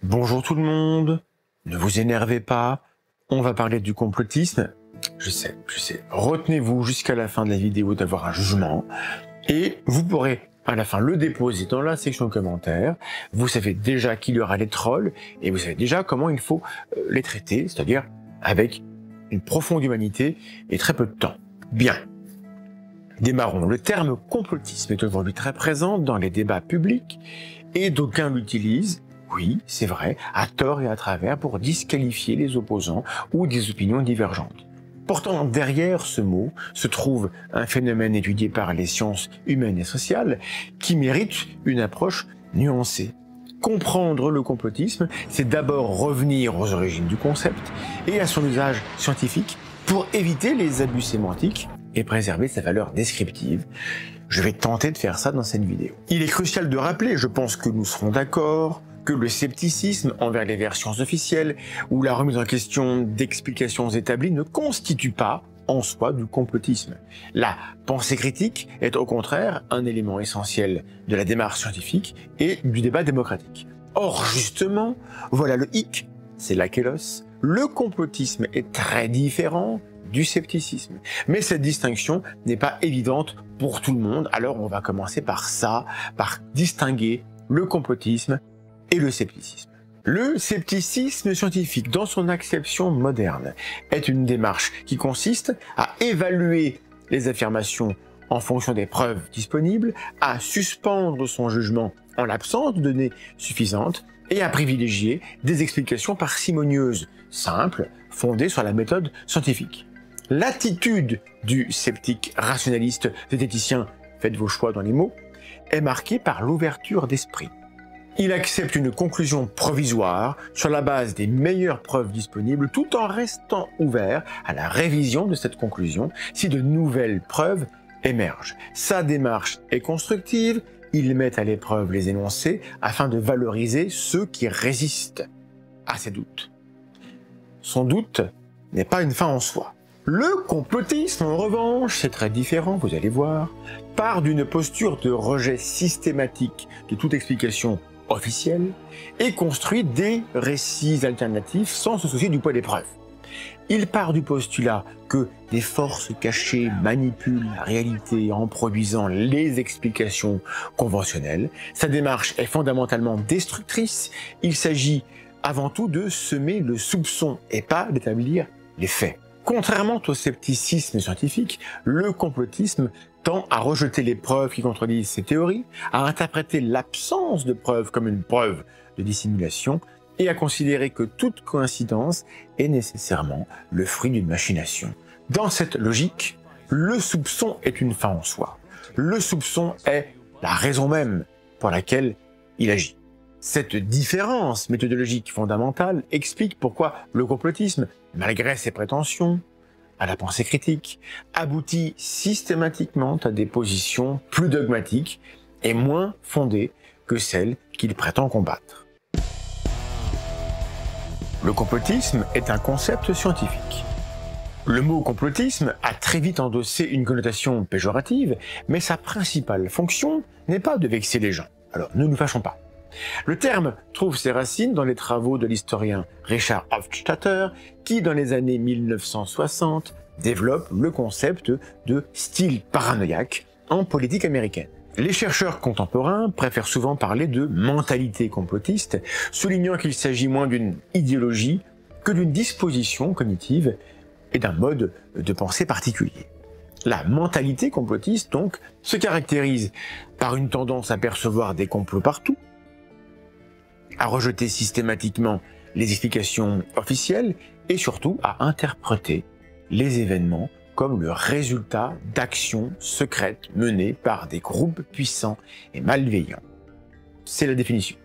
Bonjour tout le monde, ne vous énervez pas, on va parler du complotisme. Je sais, retenez-vous jusqu'à la fin de la vidéo d'avoir un jugement, et vous pourrez à la fin le déposer dans la section commentaires. Vous savez déjà qu'il y aura les trolls, et vous savez déjà comment il faut les traiter, c'est-à-dire avec une profonde humanité et très peu de temps. Bien. Démarrons. Le terme complotisme est aujourd'hui très présent dans les débats publics, et d'aucuns l'utilisent, oui, c'est vrai, à tort et à travers pour disqualifier les opposants ou des opinions divergentes. Pourtant, derrière ce mot se trouve un phénomène étudié par les sciences humaines et sociales qui mérite une approche nuancée. Comprendre le complotisme, c'est d'abord revenir aux origines du concept et à son usage scientifique pour éviter les abus sémantiques et préserver sa valeur descriptive. Je vais tenter de faire ça dans cette vidéo. Il est crucial de rappeler, je pense que nous serons d'accord, que le scepticisme envers les versions officielles ou la remise en question d'explications établies ne constitue pas en soi du complotisme. La pensée critique est au contraire un élément essentiel de la démarche scientifique et du débat démocratique. Or justement, voilà le hic, c'est là qu'est l'os, le complotisme est très différent du scepticisme. Mais cette distinction n'est pas évidente pour tout le monde, alors on va commencer par ça, par distinguer le complotisme et le scepticisme. Le scepticisme scientifique, dans son acception moderne, est une démarche qui consiste à évaluer les affirmations en fonction des preuves disponibles, à suspendre son jugement en l'absence de données suffisantes et à privilégier des explications parcimonieuses, simples, fondées sur la méthode scientifique. L'attitude du sceptique rationaliste zététicien, faites vos choix dans les mots, est marquée par l'ouverture d'esprit. Il accepte une conclusion provisoire sur la base des meilleures preuves disponibles tout en restant ouvert à la révision de cette conclusion si de nouvelles preuves émergent. Sa démarche est constructive, il met à l'épreuve les énoncés afin de valoriser ceux qui résistent à ses doutes. Son doute n'est pas une fin en soi. Le complotisme, en revanche, c'est très différent, vous allez voir, part d'une posture de rejet systématique de toute explication officielle et construit des récits alternatifs sans se soucier du poids des preuves. Il part du postulat que des forces cachées manipulent la réalité en produisant les explications conventionnelles. Sa démarche est fondamentalement destructrice. Il s'agit avant tout de semer le soupçon et pas d'établir les faits. Contrairement au scepticisme scientifique, le complotisme tend à rejeter les preuves qui contredisent ces théories, à interpréter l'absence de preuves comme une preuve de dissimulation et à considérer que toute coïncidence est nécessairement le fruit d'une machination. Dans cette logique, le soupçon est une fin en soi. Le soupçon est la raison même pour laquelle il agit. Cette différence méthodologique fondamentale explique pourquoi le complotisme, malgré ses prétentions à la pensée critique, aboutit systématiquement à des positions plus dogmatiques et moins fondées que celles qu'il prétend combattre. Le complotisme est un concept scientifique. Le mot complotisme a très vite endossé une connotation péjorative, mais sa principale fonction n'est pas de vexer les gens. Alors ne nous fâchons pas. Le terme trouve ses racines dans les travaux de l'historien Richard Hofstadter, qui dans les années 1960 développe le concept de style paranoïaque en politique américaine. Les chercheurs contemporains préfèrent souvent parler de mentalité complotiste, soulignant qu'il s'agit moins d'une idéologie que d'une disposition cognitive et d'un mode de pensée particulier. La mentalité complotiste, donc, se caractérise par une tendance à percevoir des complots partout, à rejeter systématiquement les explications officielles et surtout à interpréter les événements comme le résultat d'actions secrètes menées par des groupes puissants et malveillants. C'est la définition.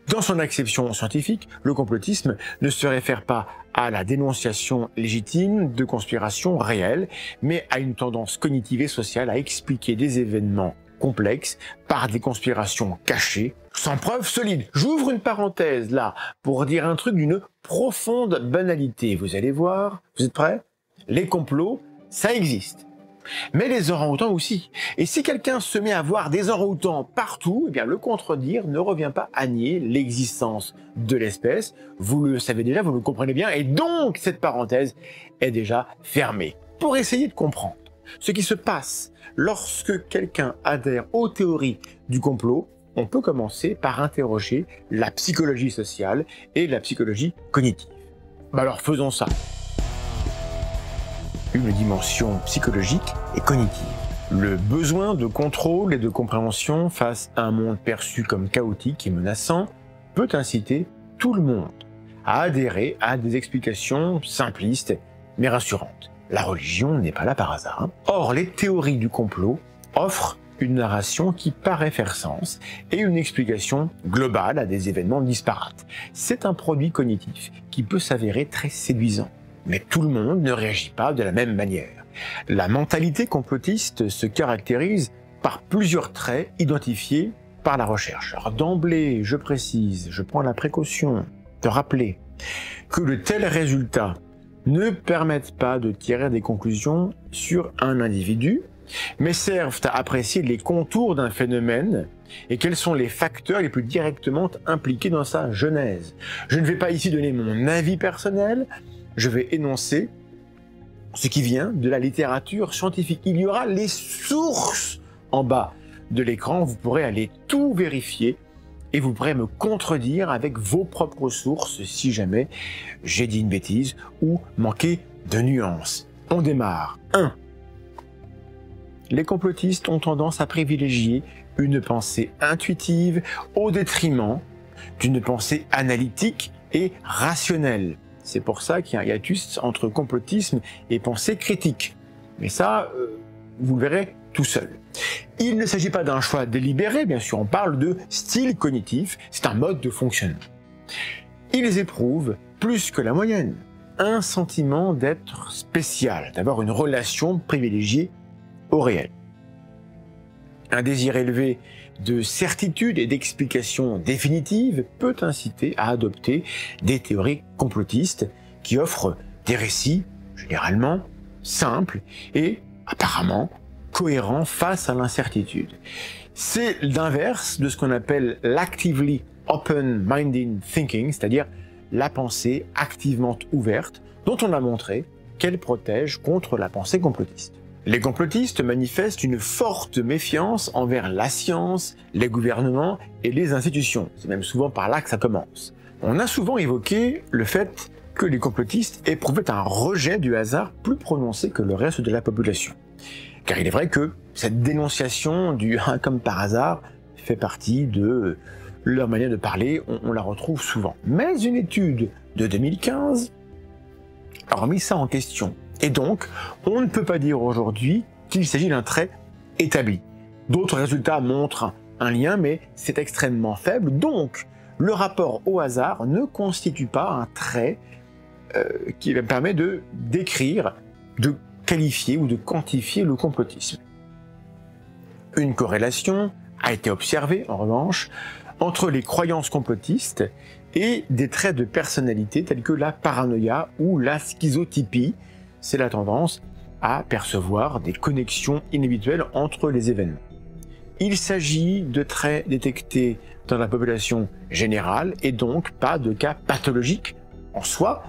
Dans son acception scientifique, le complotisme ne se réfère pas à la dénonciation légitime de conspirations réelles, mais à une tendance cognitive et sociale à expliquer des événements complexes par des conspirations cachées, sans preuve solide. J'ouvre une parenthèse là pour dire un truc d'une profonde banalité. Vous allez voir, vous êtes prêts? Les complots, ça existe. Mais les orang-outans aussi. Et si quelqu'un se met à voir des orang-outans partout, eh bien le contredire ne revient pas à nier l'existence de l'espèce. Vous le savez déjà, vous le comprenez bien, et donc cette parenthèse est déjà fermée. Pour essayer de comprendre ce qui se passe lorsque quelqu'un adhère aux théories du complot, on peut commencer par interroger la psychologie sociale et la psychologie cognitive. Alors faisons ça. Une dimension psychologique et cognitive. Le besoin de contrôle et de compréhension face à un monde perçu comme chaotique et menaçant peut inciter tout le monde à adhérer à des explications simplistes mais rassurantes. La religion n'est pas là par hasard. Or, les théories du complot offrent une narration qui paraît faire sens et une explication globale à des événements disparates. C'est un produit cognitif qui peut s'avérer très séduisant. Mais tout le monde ne réagit pas de la même manière. La mentalité complotiste se caractérise par plusieurs traits identifiés par la recherche. Alors d'emblée, je précise, je prends la précaution de rappeler que de tels résultats ne permettent pas de tirer des conclusions sur un individu, mais servent à apprécier les contours d'un phénomène et quels sont les facteurs les plus directement impliqués dans sa genèse. Je ne vais pas ici donner mon avis personnel, je vais énoncer ce qui vient de la littérature scientifique. Il y aura les sources en bas de l'écran, vous pourrez aller tout vérifier et vous pourrez me contredire avec vos propres sources si jamais j'ai dit une bêtise ou manqué de nuances. On démarre. 1. Les complotistes ont tendance à privilégier une pensée intuitive au détriment d'une pensée analytique et rationnelle. C'est pour ça qu'il y a un hiatus entre complotisme et pensée critique. Mais ça, vous le verrez tout seul. Il ne s'agit pas d'un choix délibéré, bien sûr, on parle de style cognitif, c'est un mode de fonctionnement. Ils éprouvent, plus que la moyenne, un sentiment d'être spécial, d'avoir une relation privilégiée au réel. Un désir élevé de certitude et d'explication définitive peut inciter à adopter des théories complotistes qui offrent des récits, généralement, simples et apparemment cohérents face à l'incertitude. C'est l'inverse de ce qu'on appelle l'actively open-minded thinking, c'est-à-dire la pensée activement ouverte, dont on a montré qu'elle protège contre la pensée complotiste. Les complotistes manifestent une forte méfiance envers la science, les gouvernements et les institutions. C'est même souvent par là que ça commence. On a souvent évoqué le fait que les complotistes éprouvaient un rejet du hasard plus prononcé que le reste de la population. Car il est vrai que cette dénonciation du « comme par hasard » fait partie de leur manière de parler, on la retrouve souvent. Mais une étude de 2015 a remis ça en question. Et donc, on ne peut pas dire aujourd'hui qu'il s'agit d'un trait établi. D'autres résultats montrent un lien, mais c'est extrêmement faible. Donc, le rapport au hasard ne constitue pas un trait qui permet de décrire, de qualifier ou de quantifier le complotisme. Une corrélation a été observée, en revanche, entre les croyances complotistes et des traits de personnalité tels que la paranoïa ou la schizotypie. C'est la tendance à percevoir des connexions inhabituelles entre les événements. Il s'agit de traits détectés dans la population générale et donc pas de cas pathologiques en soi,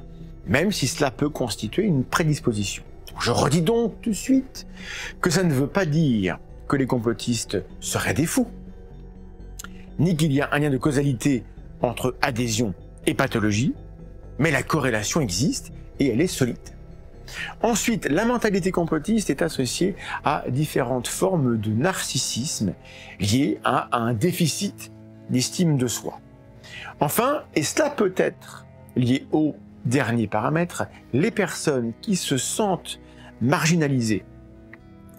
même si cela peut constituer une prédisposition. Je redis donc tout de suite que ça ne veut pas dire que les complotistes seraient des fous, ni qu'il y a un lien de causalité entre adhésion et pathologie, mais la corrélation existe et elle est solide. Ensuite, la mentalité complotiste est associée à différentes formes de narcissisme liées à un déficit d'estime de soi. Enfin, et cela peut être lié au dernier paramètre, les personnes qui se sentent marginalisées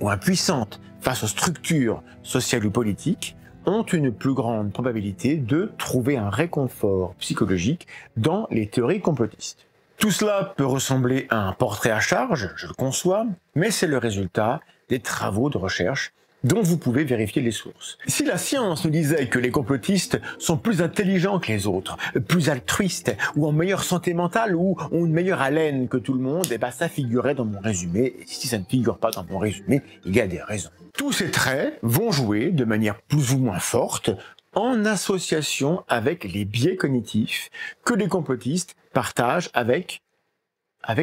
ou impuissantes face aux structures sociales ou politiques ont une plus grande probabilité de trouver un réconfort psychologique dans les théories complotistes. Tout cela peut ressembler à un portrait à charge, je le conçois, mais c'est le résultat des travaux de recherche dont vous pouvez vérifier les sources. Si la science nous disait que les complotistes sont plus intelligents que les autres, plus altruistes, ou en meilleure santé mentale, ou ont une meilleure haleine que tout le monde, eh ben ça figurait dans mon résumé, et si ça ne figure pas dans mon résumé, il y a des raisons. Tous ces traits vont jouer de manière plus ou moins forte en association avec les biais cognitifs que les complotistes partagent avec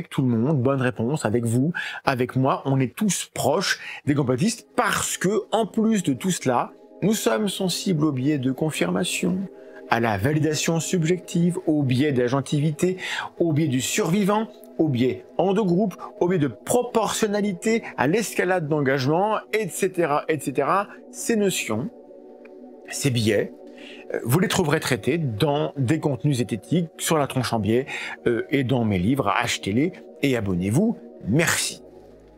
tout le monde. Bonne réponse, avec vous, avec moi, on est tous proches des complotistes parce que, en plus de tout cela, nous sommes sensibles aux biais de confirmation, à la validation subjective, aux biais d'agentivité, aux biais du survivant, aux biais en deux groupes, aux biais de proportionnalité, à l'escalade d'engagement, etc., etc. Ces notions, ces biais, vous les trouverez traités dans des contenus zététiques sur la tronche en biais et dans mes livres. Achetez-les et abonnez-vous. Merci.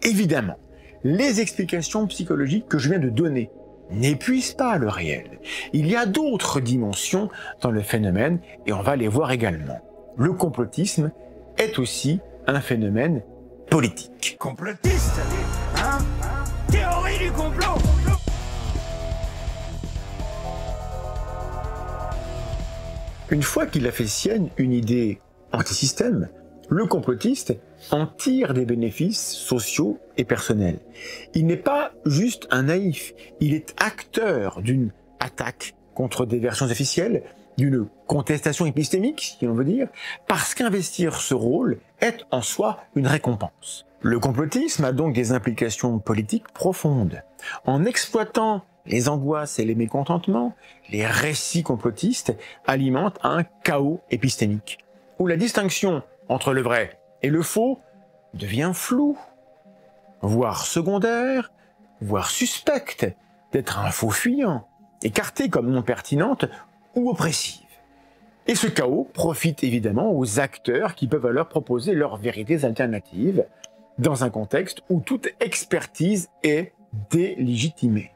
Évidemment, les explications psychologiques que je viens de donner n'épuisent pas le réel. Il y a d'autres dimensions dans le phénomène et on va les voir également. Le complotisme est aussi un phénomène politique. Complotiste, hein? Théorie du complot! Une fois qu'il a fait sienne une idée anti-système, le complotiste en tire des bénéfices sociaux et personnels. Il n'est pas juste un naïf, il est acteur d'une attaque contre des versions officielles, d'une contestation épistémique, si on veut dire, parce qu'investir ce rôle est en soi une récompense. Le complotisme a donc des implications politiques profondes. En exploitant les angoisses et les mécontentements, les récits complotistes alimentent un chaos épistémique, où la distinction entre le vrai et le faux devient floue, voire secondaire, voire suspecte d'être un faux fuyant, écartée comme non pertinente ou oppressive. Et ce chaos profite évidemment aux acteurs qui peuvent alors proposer leurs vérités alternatives, dans un contexte où toute expertise est délégitimée.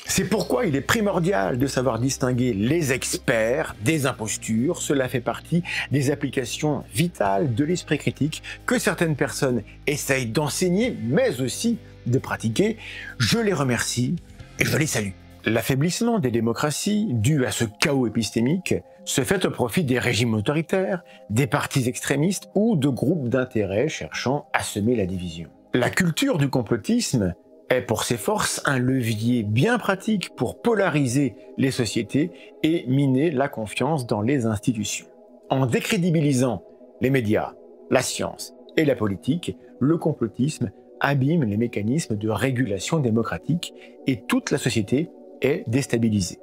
C'est pourquoi il est primordial de savoir distinguer les experts des impostures. Cela fait partie des applications vitales de l'esprit critique que certaines personnes essayent d'enseigner, mais aussi de pratiquer. Je les remercie et je les salue. L'affaiblissement des démocraties, dû à ce chaos épistémique, se fait au profit des régimes autoritaires, des partis extrémistes ou de groupes d'intérêts cherchant à semer la division. La culture du complotisme est pour ses forces un levier bien pratique pour polariser les sociétés et miner la confiance dans les institutions. En décrédibilisant les médias, la science et la politique, le complotisme abîme les mécanismes de régulation démocratique et toute la société est déstabilisée.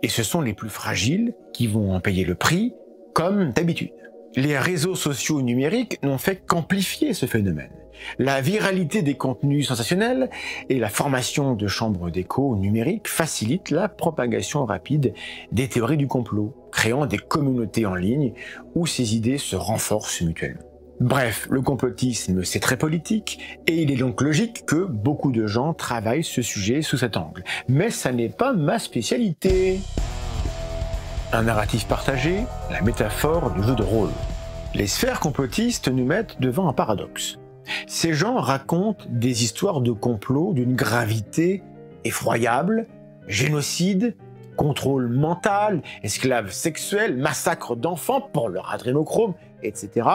Et ce sont les plus fragiles qui vont en payer le prix, comme d'habitude. Les réseaux sociaux numériques n'ont fait qu'amplifier ce phénomène. La viralité des contenus sensationnels et la formation de chambres d'écho numériques facilitent la propagation rapide des théories du complot, créant des communautés en ligne où ces idées se renforcent mutuellement. Bref, le complotisme, c'est très politique, et il est donc logique que beaucoup de gens travaillent ce sujet sous cet angle. Mais ça n'est pas ma spécialité. Un narratif partagé, la métaphore du jeu de rôle. Les sphères complotistes nous mettent devant un paradoxe. Ces gens racontent des histoires de complot d'une gravité effroyable, génocide, contrôle mental, esclaves sexuels, massacre d'enfants pour leur adrénochrome, etc.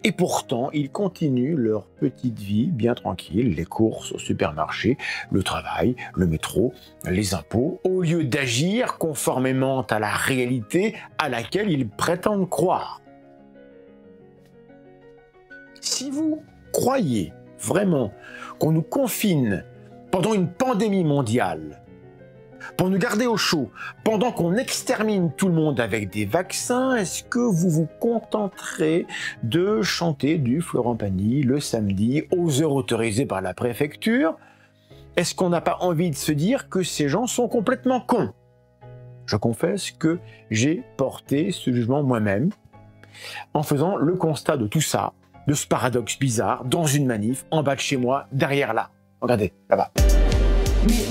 Et pourtant, ils continuent leur petite vie bien tranquille, les courses au supermarché, le travail, le métro, les impôts, au lieu d'agir conformément à la réalité à laquelle ils prétendent croire. Si vous croyez vraiment qu'on nous confine pendant une pandémie mondiale, pour nous garder au chaud, pendant qu'on extermine tout le monde avec des vaccins, est-ce que vous vous contenterez de chanter du Florent Pagny le samedi aux heures autorisées par la préfecture? Est-ce qu'on n'a pas envie de se dire que ces gens sont complètement cons? Je confesse que j'ai porté ce jugement moi-même en faisant le constat de tout ça, de ce paradoxe bizarre, dans une manif, en bas de chez moi, derrière là. Regardez, là-bas. Mais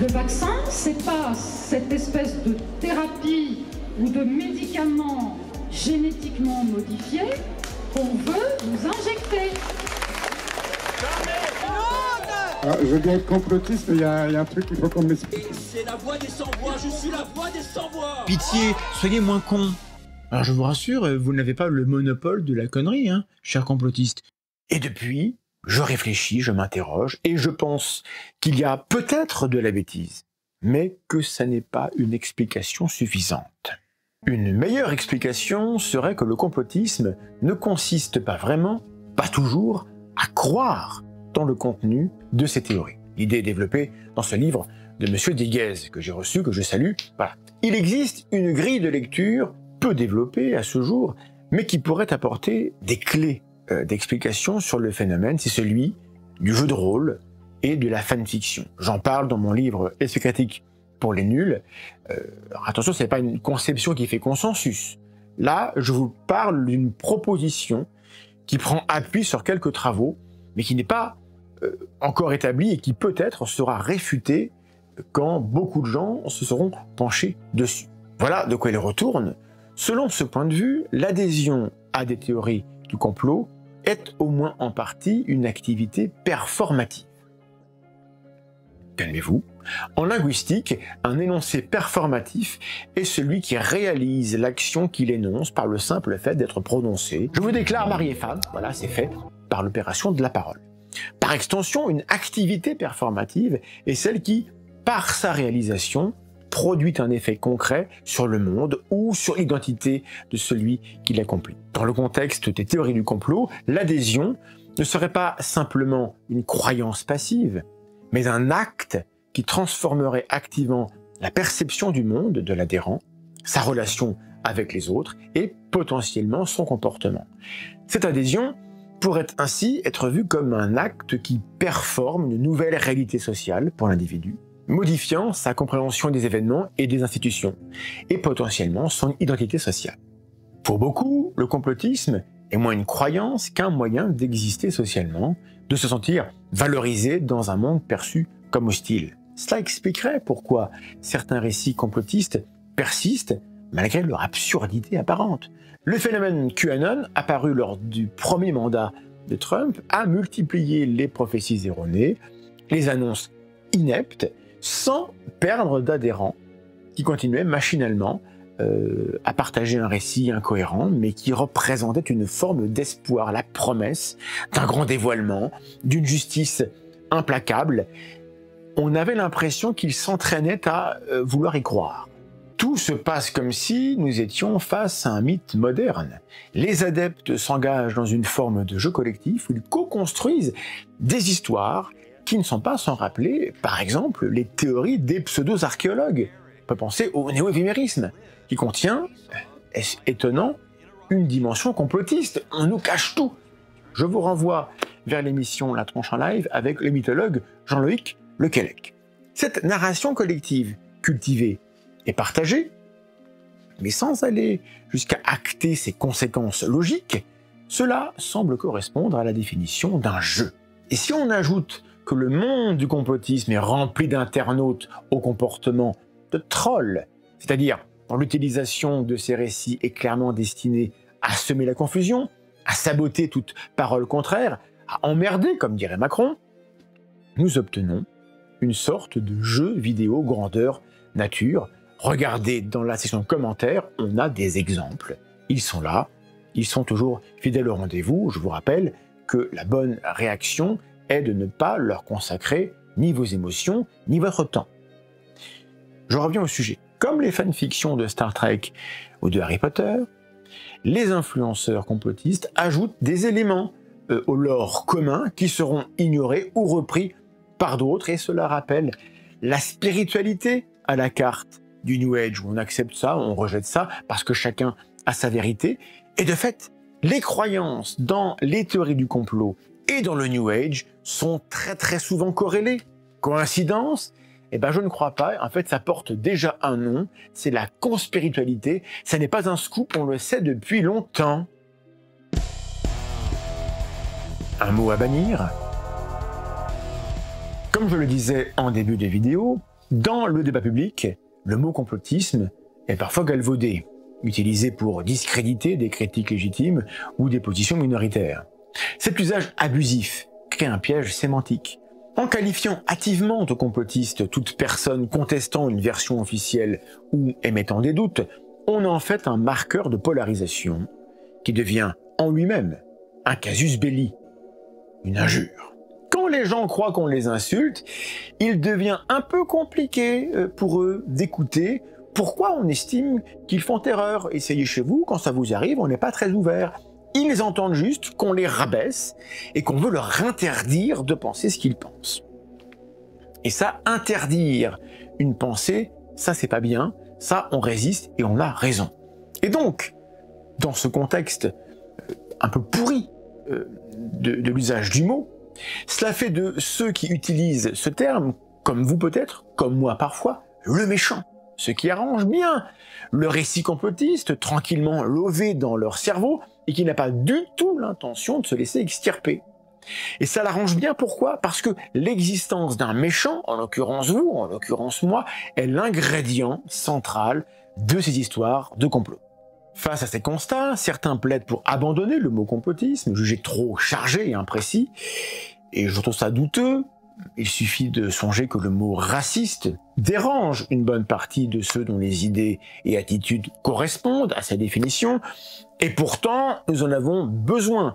le vaccin, c'est pas cette espèce de thérapie ou de médicament génétiquement modifié qu'on veut nous injecter. Non, Alors, je veux bien être complotiste, mais il y a un truc qu'il faut qu'on m'explique. C'est la voix des sans-voix, je suis la voix des sans-voix. Pitié, soyez moins cons. Alors je vous rassure, vous n'avez pas le monopole de la connerie, hein, cher complotiste. Et depuis, je réfléchis, je m'interroge, et je pense qu'il y a peut-être de la bêtise, mais que ça n'est pas une explication suffisante. Une meilleure explication serait que le complotisme ne consiste pas vraiment, pas toujours, à croire dans le contenu de ces théories. L'idée est développée dans ce livre de M. Diguez, que j'ai reçu, que je salue. Voilà. Il existe une grille de lecture peu développée à ce jour, mais qui pourrait apporter des clés d'explication sur le phénomène. C'est celui du jeu de rôle et de la fanfiction. J'en parle dans mon livre « Essai critique pour les nuls ». Alors attention, ce n'est pas une conception qui fait consensus. Là, je vous parle d'une proposition qui prend appui sur quelques travaux, mais qui n'est pas encore établie et qui peut-être sera réfutée quand beaucoup de gens se seront penchés dessus. Voilà de quoi il retourne. Selon ce point de vue, l'adhésion à des théories du complot est au moins en partie une activité performative. Calmez-vous. En linguistique, un énoncé performatif est celui qui réalise l'action qu'il énonce par le simple fait d'être prononcé. Je vous déclare mari et femme, voilà, c'est fait par l'opération de la parole. Par extension, une activité performative est celle qui, par sa réalisation, produit un effet concret sur le monde ou sur l'identité de celui qui l'accomplit. Dans le contexte des théories du complot, l'adhésion ne serait pas simplement une croyance passive, mais un acte qui transformerait activement la perception du monde de l'adhérent, sa relation avec les autres et potentiellement son comportement. Cette adhésion pourrait ainsi être vue comme un acte qui performe une nouvelle réalité sociale pour l'individu, modifiant sa compréhension des événements et des institutions, et potentiellement son identité sociale. Pour beaucoup, le complotisme est moins une croyance qu'un moyen d'exister socialement, de se sentir valorisé dans un monde perçu comme hostile. Cela expliquerait pourquoi certains récits complotistes persistent malgré leur absurdité apparente. Le phénomène QAnon, apparu lors du premier mandat de Trump, a multiplié les prophéties erronées, les annonces ineptes, sans perdre d'adhérents qui continuaient machinalement à partager un récit incohérent, mais qui représentait une forme d'espoir, la promesse d'un grand dévoilement, d'une justice implacable. On avait l'impression qu'ils s'entraînaient à vouloir y croire. Tout se passe comme si nous étions face à un mythe moderne. Les adeptes s'engagent dans une forme de jeu collectif où ils co-construisent des histoires qui ne sont pas sans rappeler, par exemple, les théories des pseudo-archéologues. On peut penser au néo-évémérisme, qui contient, est-ce étonnant, une dimension complotiste. On nous cache tout. Je vous renvoie vers l'émission La Tronche en live avec le mythologue Jean-Loïc Lequelec. Cette narration collective, cultivée et partagée, mais sans aller jusqu'à acter ses conséquences logiques, cela semble correspondre à la définition d'un jeu. Et si on ajoute que le monde du complotisme est rempli d'internautes au comportement de trolls, c'est-à-dire dont l'utilisation de ces récits est clairement destinée à semer la confusion, à saboter toute parole contraire, à emmerder, comme dirait Macron, nous obtenons une sorte de jeu vidéo grandeur nature. Regardez dans la section commentaires, on a des exemples. Ils sont là, ils sont toujours fidèles au rendez-vous. Je vous rappelle que la bonne réaction est de ne pas leur consacrer ni vos émotions, ni votre temps. Je reviens au sujet. Comme les fanfictions de Star Trek ou de Harry Potter, les influenceurs complotistes ajoutent des éléments au lore commun qui seront ignorés ou repris par d'autres, et cela rappelle la spiritualité à la carte du New Age, où on accepte ça, on rejette ça, parce que chacun a sa vérité. Et de fait, les croyances dans les théories du complot et dans le New Age sont très souvent corrélées. Coïncidence ? Eh ben je ne crois pas, en fait ça porte déjà un nom, c'est la conspiritualité, ça n'est pas un scoop, on le sait depuis longtemps. Un mot à bannir ? Comme je le disais en début de vidéo, dans le débat public, le mot complotisme est parfois galvaudé, utilisé pour discréditer des critiques légitimes ou des positions minoritaires. Cet usage abusif crée un piège sémantique. En qualifiant hâtivement de complotiste toute personne contestant une version officielle ou émettant des doutes, on a en fait un marqueur de polarisation qui devient en lui-même un casus belli, une injure. Quand les gens croient qu'on les insulte, il devient un peu compliqué pour eux d'écouter pourquoi on estime qu'ils font erreur. Essayez chez vous, quand ça vous arrive, on n'est pas très ouvert. Ils entendent juste qu'on les rabaisse et qu'on veut leur interdire de penser ce qu'ils pensent. Et ça, interdire une pensée, ça c'est pas bien, ça on résiste et on a raison. Et donc, dans ce contexte un peu pourri de l'usage du mot, cela fait de ceux qui utilisent ce terme, comme vous peut-être, comme moi parfois, le méchant. Ce qui arrange bien le récit complotiste, tranquillement lové dans leur cerveau, et qui n'a pas du tout l'intention de se laisser extirper. Et ça l'arrange bien, pourquoi? Parce que l'existence d'un méchant, en l'occurrence vous, en l'occurrence moi, est l'ingrédient central de ces histoires de complot. Face à ces constats, certains plaident pour abandonner le mot complotisme, jugé trop chargé et imprécis, et je trouve ça douteux. Il suffit de songer que le mot raciste dérange une bonne partie de ceux dont les idées et attitudes correspondent à sa définition, et pourtant nous en avons besoin.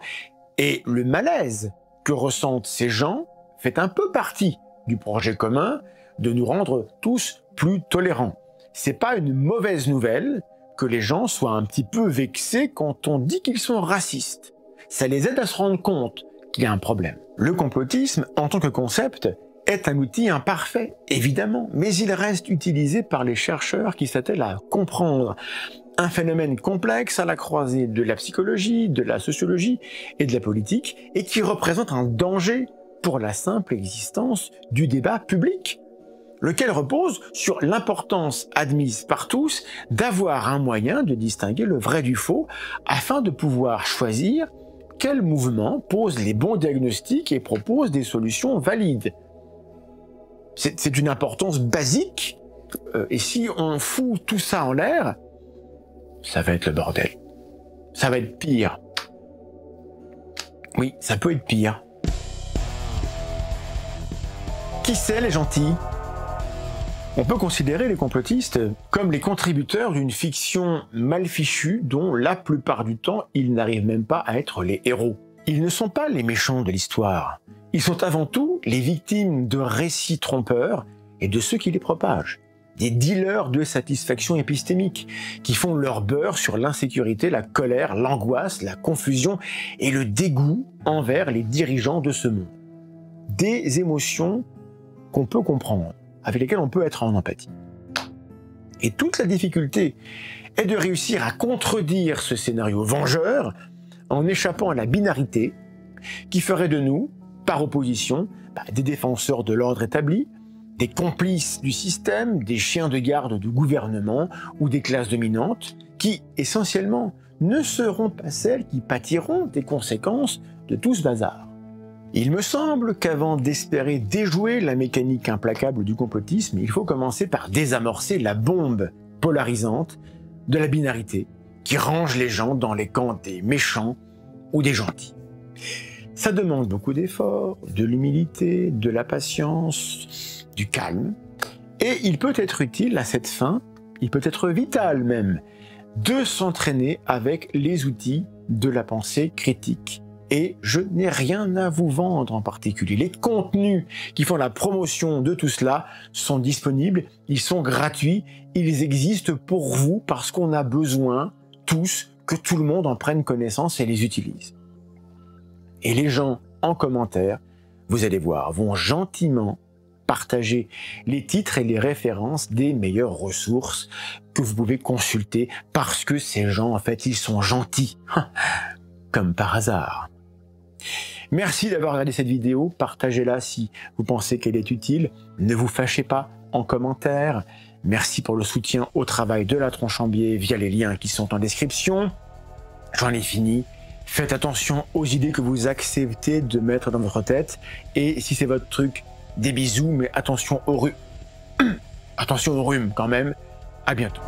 Et le malaise que ressentent ces gens fait un peu partie du projet commun de nous rendre tous plus tolérants. C'est pas une mauvaise nouvelle que les gens soient un petit peu vexés quand on dit qu'ils sont racistes. Ça les aide à se rendre compte qu'il y a un problème. Le complotisme, en tant que concept, est un outil imparfait, évidemment, mais il reste utilisé par les chercheurs qui s'attellent à comprendre un phénomène complexe à la croisée de la psychologie, de la sociologie et de la politique, et qui représente un danger pour la simple existence du débat public, lequel repose sur l'importance admise par tous d'avoir un moyen de distinguer le vrai du faux afin de pouvoir choisir quel mouvement pose les bons diagnostics et propose des solutions valides. C'est d'une importance basique, et si on fout tout ça en l'air, ça va être le bordel. Ça va être pire. Oui, ça peut être pire. Qui c'est les gentils ? On peut considérer les complotistes comme les contributeurs d'une fiction mal fichue dont la plupart du temps ils n'arrivent même pas à être les héros. Ils ne sont pas les méchants de l'histoire. Ils sont avant tout les victimes de récits trompeurs et de ceux qui les propagent. Des dealers de satisfaction épistémique qui font leur beurre sur l'insécurité, la colère, l'angoisse, la confusion et le dégoût envers les dirigeants de ce monde. Des émotions qu'on peut comprendre, avec lesquelles on peut être en empathie. Et toute la difficulté est de réussir à contredire ce scénario vengeur en échappant à la binarité qui ferait de nous, par opposition, des défenseurs de l'ordre établi, des complices du système, des chiens de garde du gouvernement ou des classes dominantes qui, essentiellement, ne seront pas celles qui pâtiront des conséquences de tout ce bazar. Il me semble qu'avant d'espérer déjouer la mécanique implacable du complotisme, il faut commencer par désamorcer la bombe polarisante de la binarité qui range les gens dans les camps des méchants ou des gentils. Ça demande beaucoup d'efforts, de l'humilité, de la patience, du calme, et il peut être utile à cette fin, il peut être vital même, de s'entraîner avec les outils de la pensée critique. Et je n'ai rien à vous vendre en particulier. Les contenus qui font la promotion de tout cela sont disponibles, ils sont gratuits, ils existent pour vous parce qu'on a besoin, tous, que tout le monde en prenne connaissance et les utilise. Et les gens, en commentaire, vous allez voir, vont gentiment partager les titres et les références des meilleures ressources que vous pouvez consulter parce que ces gens, en fait, ils sont gentils, comme par hasard. Merci d'avoir regardé cette vidéo, partagez-la si vous pensez qu'elle est utile, ne vous fâchez pas en commentaire, merci pour le soutien au travail de La Tronche en Biais via les liens qui sont en description. J'en ai fini, faites attention aux idées que vous acceptez de mettre dans votre tête, et si c'est votre truc, des bisous, mais attention au rhume. Attention au rhume quand même, à bientôt.